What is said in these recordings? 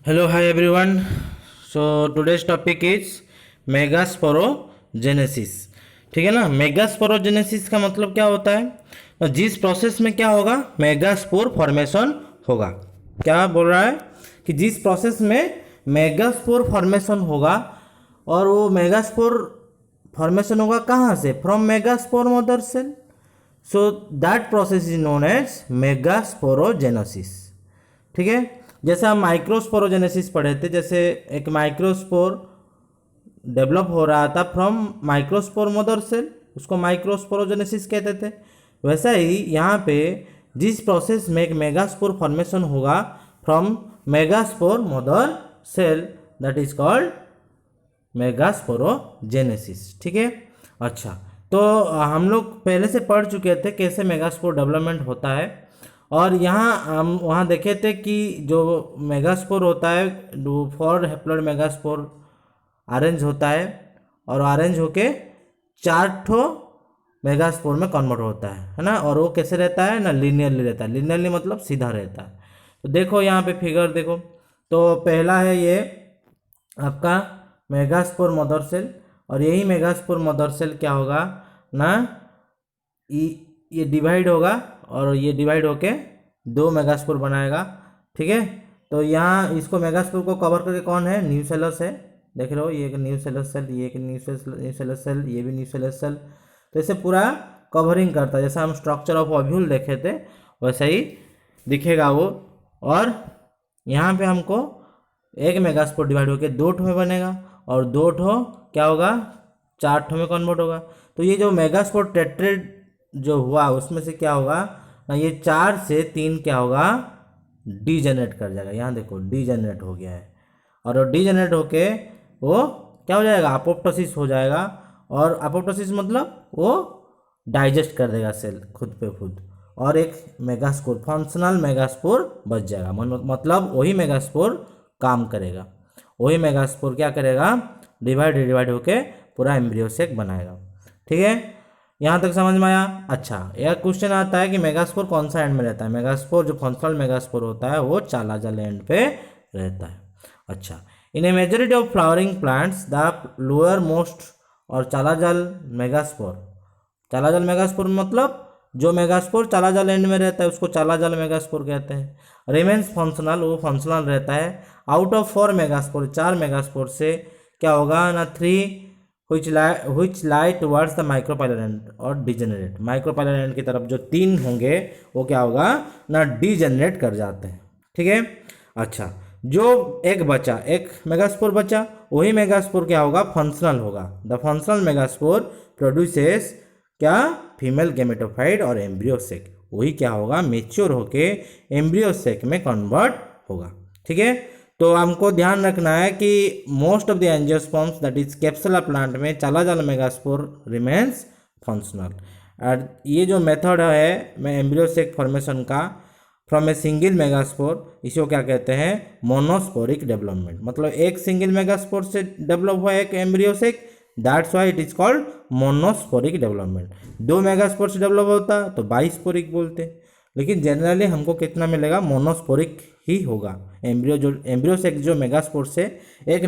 Hello, hi everyone. So today's topic is megasporogenesis. ठीक है ना। मेगास्पोरोजेनेसिस का मतलब क्या होता है? तो जिस प्रोसेस में क्या होगा, मेगास्पोर फॉर्मेशन होगा। क्या बोल रहा है कि जिस प्रोसेस में मेगास्पोर फॉर्मेशन होगा, और वो मेगास्पोर फॉर्मेशन होगा कहाँ से? From megaspore mother cell. So that process is known as megasporogenesis. ठीक है। जैसे हम माइक्रोस्पोरोजेनेसिस पढ़े थे, जैसे एक माइक्रोस्पोर डेवलप हो रहा था फ्रॉम माइक्रोस्पोर मदर सेल, उसको माइक्रोस्पोरोजेनेसिस कहते थे। वैसा ही यहाँ पे जिस प्रोसेस में एक मेगास्पोर फॉर्मेशन होगा from megaspore mother cell, that is called megasporogenesis. ठीक है। अच्छा, तो हम लोग पहले से पढ़ चुके थे कैसे मेगास्पोर डेवलपमेंट होता है, और यहाँ हम वहाँ देखे थे कि जो मेगास्पोर होता है, फोर हैप्लॉइड मेगास्पोर अरेंज होता है, और अरेंज होके 4 मेगास्पोर में कन्वर्ट होता है ना। और वो कैसे रहता है ना, लीनियरली रहता है। लीनियरली मतलब सीधा रहता है। तो देखो यहाँ पे फिगर देखो, तो पहला है ये आपका मेगास्पोर मदर सेल, और यही मेगास्पोर मदर सेल क्या होगा ना, ये डिवाइड होगा, और ये डिवाइड होके 2 मेगास्पोर बनाएगा। ठीक है। तो यहाँ इसको मेगास्पोर को कवर करके कौन है? न्यूसेलस है। देख रहे हो, ये एक न्यूसेलस सेल, ये एक न्यूसेलस सेल, ये भी न्यूसेलस सेल। तो इसे पूरा कवरिंग करता है। जैसा हम स्ट्रक्चर ऑफ ओव्यूल देखे थे वैसा ही दिखेगा वो। और यहाँ पे हमको एक मेगास्पोर डिवाइड होकर 2 ठो में बनेगा, और 2 ठो क्या होगा, 4 ठो में कन्वर्ट होगा। तो ये जो मेगास्पोर टेट्रेड जो हुआ उसमें से क्या होगा ना, ये 4 से 3 क्या होगा, डीजेनरेट कर जाएगा। यहाँ देखो डीजेनरेट हो गया है, और वो डीजेनरेट होके वो क्या हो जाएगा, अपोप्टोसिस हो जाएगा। और अपोप्टोसिस मतलब वो डाइजेस्ट कर देगा सेल खुद पे खुद, और एक मेगास्पोर, फंक्शनल मेगास्पोर बच जाएगा। मतलब वही मेगास्पोर काम करेगा, वही मेगास्पोर क्या करेगा, डिवाइड होके पूरा एम्ब्रियो सेक बनाएगा। ठीक है। यहाँ तक समझ में आया? अच्छा, यह क्वेश्चन आता है कि मेगास्पोर कौन सा एंड में रहता है? मेगास्पोर जो फंक्शनल मेगास्पोर होता है वो चालाजल एंड पे रहता है। अच्छा, in a majority of flowering plants the lowermost और चालाजल मेगास्पोर मतलब जो मेगास्पोर चालाजल एंड में रहता है उसको चालाजल मेगास्पोर कहते हैं। रिमेन्स फंक्शनल, वो फंक्शनल रहता है। आउट ऑफ 4 मेगास्पोर, 4 मेगास्पोर से क्या होगा ना, 3 which lie towards the micropylar end और डिजेनरेट। माइक्रोपाइलर एंड की तरफ जो 3 होंगे वो क्या होगा ना, डिजेनरेट कर जाते हैं। ठीक है। अच्छा, जो एक मेगास्पोर बचा, वही मेगास्पोर क्या होगा, फंक्शनल होगा। द फंक्शनल मेगास्पोर प्रोड्यूसेस क्या, फीमेल गेमेटोफाइट और एम्ब्रियोसेक। वही क्या होगा, मेच्योर होके एम्ब्रियोसेक में कन्वर्ट होगा। ठीक है। तो हमको ध्यान रखना है कि most of the angiosperms that is capsular plant में चालाजल मेगास्पोर रिमेन्स फंक्शनल। और ये जो मेथड है मैं एम्ब्रियोसेक फॉर्मेशन का फ्रॉम ए सिंगल मेगास्पोर, इसको क्या कहते हैं, मोनोस्पोरिक डेवलपमेंट। मतलब एक सिंगल मेगास्पोर से डेवलप हुआ एक embryo sac, that's why it is called monosporic development. 2 megaspore से डेवलप होता तो बाइस्पोरिक बोलते, लेकिन जनरली हमको कितना मिलेगा, मोनोस्पोरिक ही होगा। एम्ब्रियोसेक जो मेगास्पोर से एक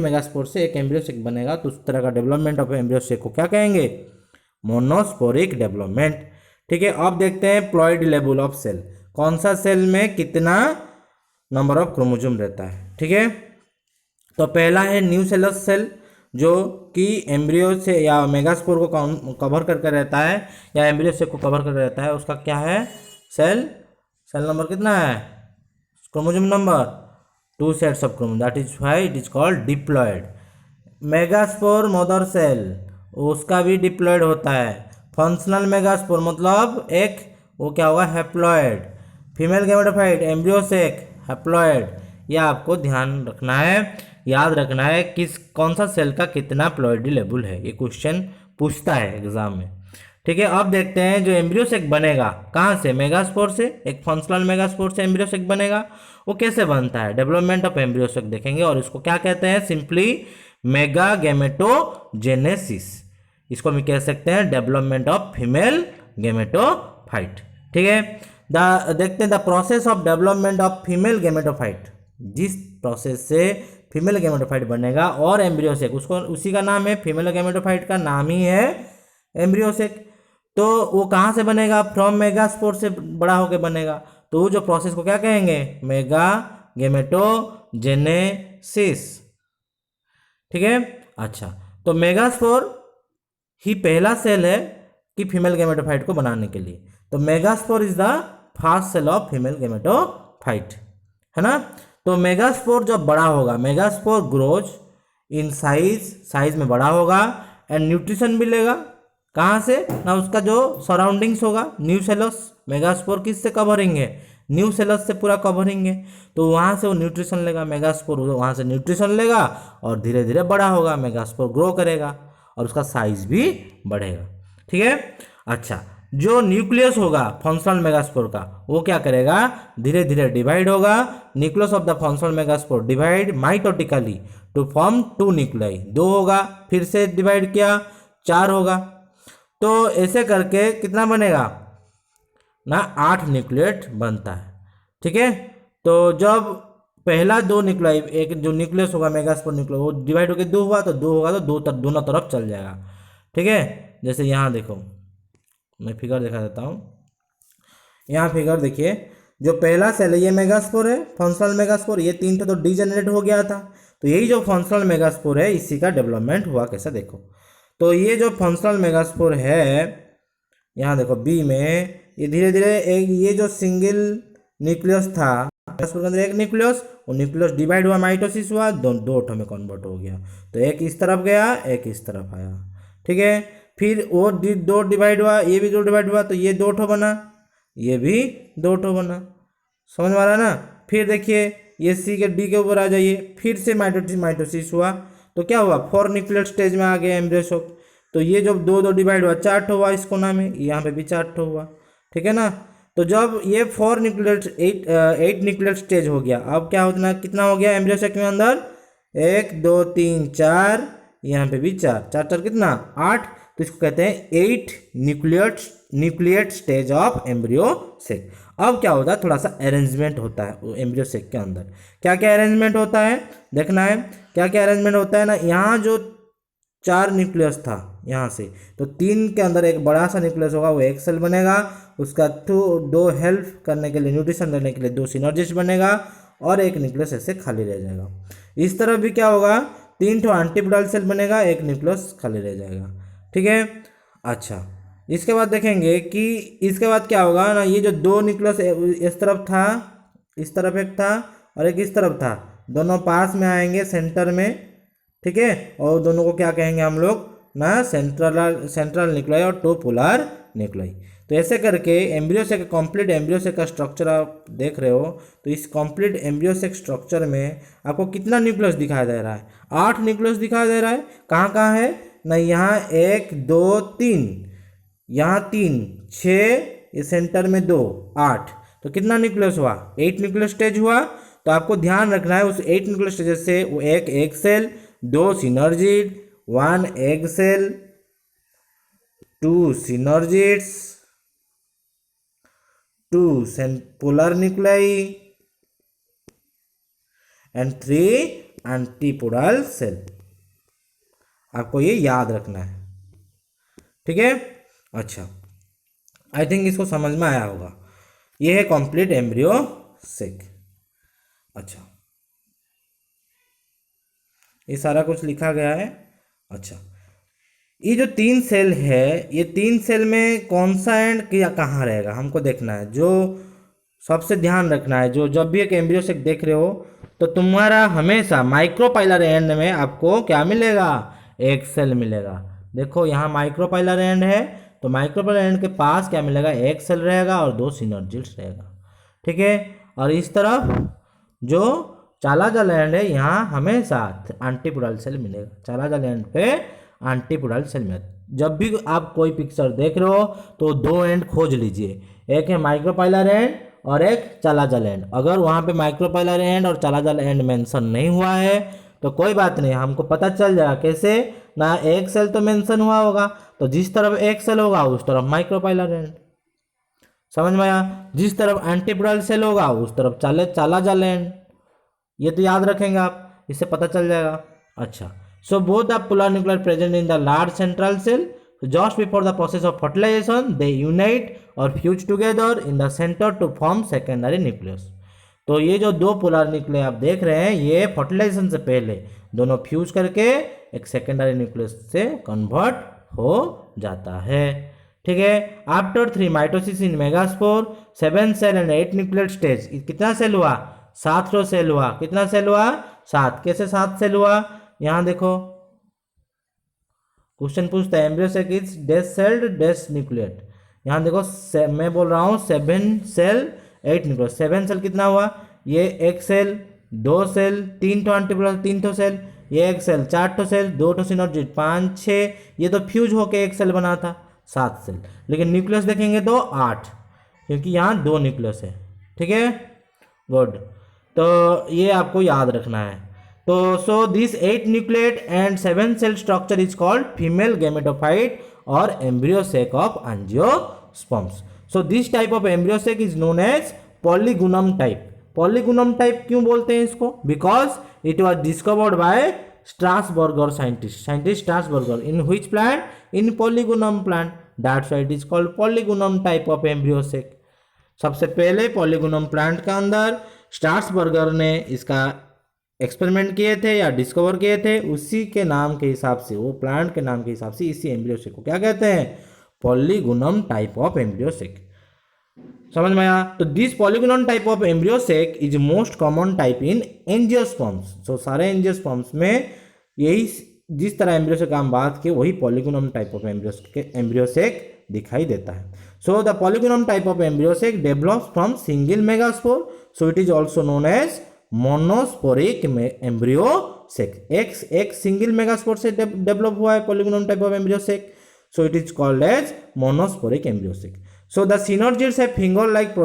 एम्ब्रियोसेक बनेगा, तो उस तरह का डेवलपमेंट ऑफ एम्ब्रियोसेक को क्या कहेंगे, मोनोस्पोरिक डेवलपमेंट। ठीक है। अब देखते हैं प्लॉइड लेवल ऑफ सेल, कौन सा सेल में कितना नंबर ऑफ क्रोमोसोम रहता है। ठीक है। तो पहला है न्यूसेलस सेल, जो कि एम्ब्रियो से या मेगास्पोर को कवर करके रहता है, या एम्ब्रियोसेक को कवर करके रहता है। उसका क्या है, सेल नंबर कितना है, chromosome number 2 sets of chromosome, that is why it is called diploid. Megaspore mother cell, उसका भी डिप्लॉयड होता है। फंक्शनल मेगास्पोर मतलब एक, वो क्या होगा, haploid. Female gametophyte embryo sac haploid. यह आपको ध्यान रखना है, याद रखना है किस कौन सा सेल का कितना प्लॉइडी लेवल है, ये क्वेश्चन पूछता है एग्जाम में। ठीक है। अब देखते हैं जो एम्ब्रियोसेक बनेगा कहाँ से, मेगास्पोर से। एक फंक्शनल मेगास्पोर से एम्ब्रियोसेक बनेगा, वो कैसे बनता है, डेवलपमेंट ऑफ एम्ब्रियोसेक देखेंगे। और इसको क्या कहते हैं, सिंपली मेगा गेमेटोजेनेसिस। इसको हम कह सकते हैं डेवलपमेंट ऑफ फीमेल गेमेटोफाइट। ठीक है। देखते हैं the process of development of female gametophyte. जिस प्रोसेस से फीमेल गैमेटोफाइट बनेगा और एम्ब्रियोसेक, उसको उसी का नाम है, फीमेल गैमेटोफाइट का नाम ही है एम्ब्रियोसेक। तो वो कहाँ से बनेगा? फ्रॉम मेगास्पोर से बड़ा होकर बनेगा। तो वो जो प्रोसेस को क्या कहेंगे? Mega gametogenesis. ठीक है। अच्छा, तो मेगास्पोर ही पहला सेल है कि फीमेल गैमेटोफाइट को बनाने के लिए। तो megaspore is the first cell of female gametophyte, है ना। तो मेगास्पोर जब बड़ा होगा, megaspore grows in size, size में बड़ा होगा, एंड न्यूट्रिशन भी लेगा। कहाँ से? ना उसका जो सराउंडिंग्स होगा, न्यूसेलस, मेगास्पोर किससे कवरिंग है? न्यूसेलस से पूरा कवरिंग है। तो वहाँ से वो न्यूट्रिशन लेगा, मेगास्पोर वहाँ से न्यूट्रिशन लेगा और धीरे धीरे बड़ा होगा, मेगास्पोर ग्रो करेगा और उसका साइज भी बढ़ेगा। ठीक है। अच्छा, जो न्यूक्लियस होगा फंक्शनल मेगास्पोर का, वो क्या करेगा? धीरे धीरे डिवाइड होगा। Nucleus of the functional megaspore divide mitotically to form 2 nuclei. 2 होगा, फिर से डिवाइड किया, 4 होगा। तो ऐसे करके कितना बनेगा ना? 8 न्यूक्लिएट बनता है। ठीक है। तो जब पहला 2 न्यूक्लियाई, एक जो न्यूक्लियस होगा मेगास्पोर न्यूक्लियस, वो डिवाइड होकर 2 हुआ, तो 2 होगा तो दोनों तरफ चल जाएगा। ठीक है। जैसे यहाँ देखो, मैं फिगर दिखा देता हूँ। यहाँ फिगर देखिए, जो पहला सेल है ये मेगास्पोर है, फंक्शनल मेगास्पोर। ये 3 तो डीजेनरेट हो गया था। तो यही जो फंक्शनल मेगास्पोर है, इसी का डेवलपमेंट हुआ कैसा देखो। तो ये जो फंक्शनल मेगास्पोर है, यहाँ देखो बी में, ये धीरे धीरे एक, ये जो सिंगल न्यूक्लियस था मेगास्पोर के अंदर, एक न्यूक्लियस, वो न्यूक्लियस डिवाइड हुआ, माइटोसिस हुआ, दो में कन्वर्ट हो गया। तो एक इस तरफ गया, एक इस तरफ आया। ठीक है। फिर वो 2 डिवाइड हुआ, ये भी 2 डिवाइड हुआ, तो ये 2 बना, ये भी 2 बना। समझ में आ रहा है ना। फिर देखिए, ये सी के डी के ऊपर आ जाइए, फिर से माइटोसिस हुआ, तो क्या हुआ? 4 न्यूक्लियर स्टेज में आ गया एम्ब्रियोशॉक। तो ये जब 2 डिवाइड हुआ, 4 हुआ इस कोना में, यहाँ पे भी 4 हुआ। ठीक है ना। तो जब ये 4 न्यूक्लियर 8 न्यूक्लियर स्टेज हो गया, अब क्या होता, कितना हो गया एम्ब्रियोशॉक के अंदर? 1 2 3 4, यहाँ पे भी 4 4 4 कितना? 8। तो इसको कहते हैं 8 न्यूक्लिएट स्टेज ऑफ एम्ब्रियोसेक। अब क्या होता है? थोड़ा सा अरेंजमेंट होता है एम्ब्रियोसेक के अंदर। क्या क्या अरेंजमेंट होता है देखना है। क्या क्या अरेंजमेंट होता है ना, यहाँ जो 4 न्यूक्लियस था यहाँ से, तो 3 के अंदर एक बड़ा सा न्यूक्लियस होगा, वो एक सेल बनेगा। उसका 2 हेल्प करने के लिए, न्यूट्रिशन देने के लिए 2 सिनर्जिस्ट बनेगा, और एक न्यूक्लियस ऐसे खाली रह जाएगा। इस तरफ भी क्या होगा? 3 एंटीपोडल सेल बनेगा, एक न्यूक्लियस खाली रह जाएगा। ठीक है। अच्छा, इसके बाद देखेंगे कि इसके बाद क्या होगा ना, ये जो 2 न्यूक्लियस इस तरफ था, इस तरफ एक था और एक इस तरफ था, दोनों पास में आएंगे सेंटर में। ठीक है। और दोनों को क्या कहेंगे हम लोग ना? सेंट्रल न्यूक्लियाई और 2 पोलर न्यूक्लियाई। तो ऐसे करके एम्ब्रियोसेक, कंप्लीट एम्ब्रियोसेक का स्ट्रक्चर आप देख रहे हो। तो इस कंप्लीट एम्ब्रियोसेक स्ट्रक्चर में आपको कितना न्यूक्लियस दिखाई दे रहा है? 8 न्यूक्लियस दिखाई दे रहा है। कहाँ कहाँ है ना? यहाँ 1 2 3, यहाँ 3 6, ये सेंटर में 2 8। तो कितना न्यूक्लियस हुआ? 8 न्यूक्लियस स्टेज हुआ। तो आपको ध्यान रखना है, उस 8 न्यूक्लियस स्टेज से वो एक egg cell, 2 synergid, 1 egg cell, 2 synergids, 2 polar nuclei and 3 antipodal cell. आपको ये याद रखना है। ठीक है। अच्छा, आई थिंक इसको समझ में आया होगा। ये है कंप्लीट एम्ब्रियोसेक। अच्छा, ये सारा कुछ लिखा गया है। अच्छा, ये जो 3 सेल है, ये 3 सेल में कौन सा एंड क्या कहाँ रहेगा हमको देखना है। जो सबसे ध्यान रखना है, जो जब भी एक एम्ब्रियोसेक देख रहे हो, तो तुम्हारा हमेशा माइक्रोपाइलर एंड में आपको क्या मिलेगा? एक सेल मिलेगा। देखो यहाँ माइक्रोपाइलर एंड है, तो माइक्रोपाइलर एंड के पास क्या मिलेगा? एक सेल रहेगा और 2 सिनर्जिड्स रहेगा। ठीक है। और इस तरफ जो चालाजल एंड है, यहाँ हमेशा एंटीपोडल सेल मिलेगा। चालाजल एंड पे एंटीपोडल सेल मिलेगा। जब भी आप कोई पिक्चर देख रहे हो तो 2 एंड खोज लीजिए, एक है माइक्रोपाइलर एंड और एक चालाजल एंड। अगर वहाँ पे माइक्रोपाइलर एंड और चालाजल एंड मेंशन नहीं हुआ है तो कोई बात नहीं, हमको पता चल जाएगा कैसे ना, एक सेल तो मेंशन हुआ होगा, तो जिस तरफ एक सेल होगा उस तरफ माइक्रोपाइलर एंड। समझ में आया? जिस तरफ एंटीपोडल सेल होगा उस तरफ चालाजल एंड। ये तो याद रखेंगे आप, इससे पता चल जाएगा। अच्छा, so both the polar nuclear present in the large central cell, just before the process of fertilization they unite or fuse together in the center to form secondary nucleus। तो ये जो दो पोलर न्यूक्लियर आप देख रहे हैं, ये fertilisation से पहले दोनों फ्यूज करके एक सेकेंडरी न्यूक्लियस से कन्वर्ट हो जाता है। ठीक है, after 3 mitosis in megaspore 7 cell and 8 nuclear stage, कितना सेल हुआ? 7 सेल हुआ। कितना सेल हुआ? 7। कैसे 7 सेल हुआ? यहाँ देखो क्वेश्चन पूछता है embryo sac is dash sailed dash न्यूक्लियट। यहाँ देखो मैं बोल रहा हूँ 7 सेल 8 न्यूक्लियस। 7 सेल कितना हुआ? ये 1 सेल 2 सेल 3 ठो एंटीप्लस 3 ठो सेल, ये 1 सेल 4 ठो सेल 2 ठो सिनर्जिड 5 6, ये तो फ्यूज होके 1 सेल बना था 7 सेल। लेकिन न्यूक्लियस देखेंगे तो 8, क्योंकि यहाँ 2 न्यूक्लियस है। ठीक है, गुड। तो ये आपको याद रखना है। तो so this 8 nucleate and 7 cell structure is called female gametophyte और embryo sac of angiosperms. So this type of embryo sac is known as Polygonum type. Polygonum type क्यों बोलते हैं इसको? Because it was discovered by Strasburger scientist Strasburger in which plant? In Polygonum plant, that's why it is called Polygonum type of embryo sac. सबसे पहले पॉलीगुनम plant का अंदर Strasburger ने इसका एक्सपेरिमेंट किए थे या डिस्कवर किए थे, उसी के नाम के हिसाब से, वो प्लांट के नाम के हिसाब से इसी एम्ब्रियो सेक को क्या कहते हैं? Polygonum type of embryo sac. समझ में आया? तो this Polygonum type of embryo sac is most common type in angiosperms. So सारे एंजियोस्पर्म्स में यही जिस तरह एम्ब्रियो सेक हम बात किए वही Polygonum type of embryo sac दिखाई देता है। So the Polygonum type of embryo sac develops from single megaspore, so it is also known as monosporic embryo sac. एक सिंगल मेगास्पोर से डेवलप हुआ है Polygonum type of embryo sac, so it is called as monosporic embryo sac. So the synergids have finger like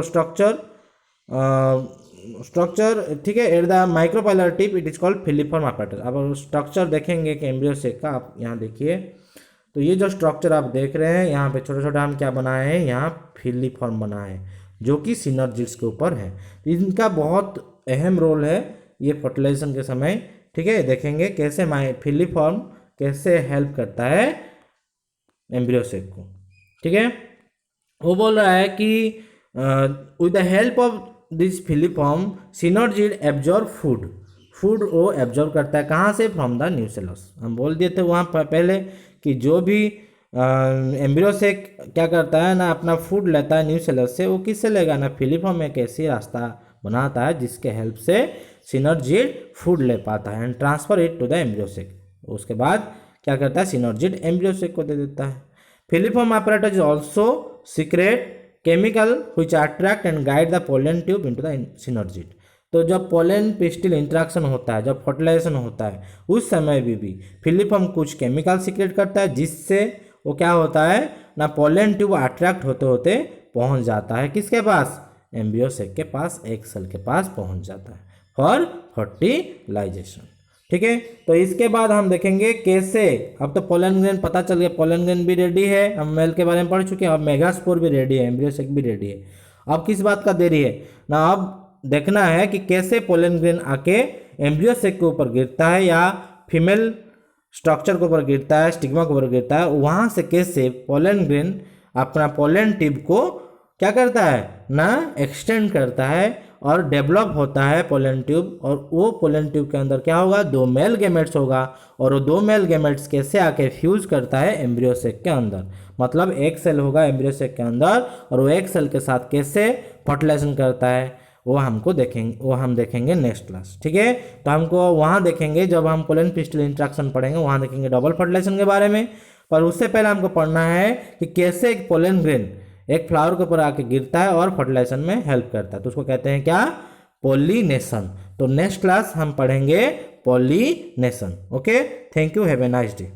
structure, ठीक है, at the micropylar tip it is called filiform apparatus। अब structure देखेंगे कि embryo sac का, आप यहाँ देखिए, तो ये जो स्ट्रक्चर आप देख रहे हैं यहाँ पे छोटा छोटा हम क्या बनाए हैं? यहाँ फिलिफॉर्म बनाए हैं जो कि सिनर्जिड्स के ऊपर है। इनका बहुत अहम रोल है ये फर्टिलाइजेशन के समय। ठीक है, देखेंगे कैसे फिलिफॉर्म कैसे हेल्प करता है एम्ब्रियो सेक को। ठीक है, वो बोल रहा है कि with the help of this filiform synergid absorb food वो एब्जॉर्ब करता है कहाँ से? From the nucellus. हम बोल दिए थे वहाँ पहले कि जो भी एम्ब्रियो सेक क्या करता है ना, अपना फूड लेता है न्यूसेलस से, वो किससे लेगा ना? फिलिफॉर्म एक ऐसी रास्ता बनाता है जिसके हेल्प से सिनर्जिड फूड ले पाता है and transfer it to the embryo sac. उसके बाद क्या करता है? सिनर्जिड एम्ब्रियो सेक को दे देता है। Filiform apparatus is also secret chemical which attract and guide the pollen tube into the synergid. तो जब पोलन पिस्टिल इंट्रैक्शन होता है, जब फर्टिलाइजेशन होता है, उस समय भी फिलिफॉर्म कुछ केमिकल सीक्रेट करता है जिससे वो क्या होता है ना, पोलन ट्यूब अट्रैक्ट होते होते पहुंच जाता है किसके पास? एम्ब्रियो सेक के पास, एक सेल के पास पहुंच जाता है फॉर फर्टिलाइजेशन। ठीक है, तो इसके बाद हम देखेंगे कैसे, अब तो पोलन ग्रेन पता चल गया, पोलन ग्रेन भी रेडी है, हम मेल के बारे में पढ़ चुके हैं, अब मेगास्पोर भी रेडी है, एम्ब्रियो सेक भी रेडी है। अब किस बात का देरी है ना, अब देखना है कि कैसे पोलन ग्रेन आके एम्ब्रियो सेक के ऊपर गिरता है या फीमेल स्ट्रक्चर के ऊपर गिरता है, स्टिग्मा के ऊपर गिरता है, वहाँ से कैसे पोलन ग्रेन अपना पोलन ट्यूब को क्या करता है ना, एक्सटेंड करता है और डेवलप होता है पोलन ट्यूब। और वो पोलन ट्यूब के अंदर क्या होगा? 2 मेल गैमेट्स होगा, और वो 2 मेल गैमेट्स कैसे आके फ्यूज करता है एम्ब्रियो सेक के अंदर। मतलब एक सेल होगा एम्ब्रियो सेक के अंदर, और वो एक सेल के साथ कैसे फर्टिलाइजेशन करता है वो हमको देखेंगे, वो हम देखेंगे नेक्स्ट क्लास। ठीक है, तो हमको वहाँ देखेंगे जब हम पोलन पिस्टिल इंट्रैक्शन पढ़ेंगे, वहाँ देखेंगे डबल फर्टिलाइजेशन के बारे में। पर उससे पहले हमको पढ़ना है कि कैसे एक पोलन ग्रेन एक फ्लावर के ऊपर आके गिरता है और फर्टिलाइजेशन में हेल्प करता है, तो उसको कहते हैं क्या? पॉलिनेशन। तो नेक्स्ट क्लास हम पढ़ेंगे pollination. Okay, thank you, have a nice day.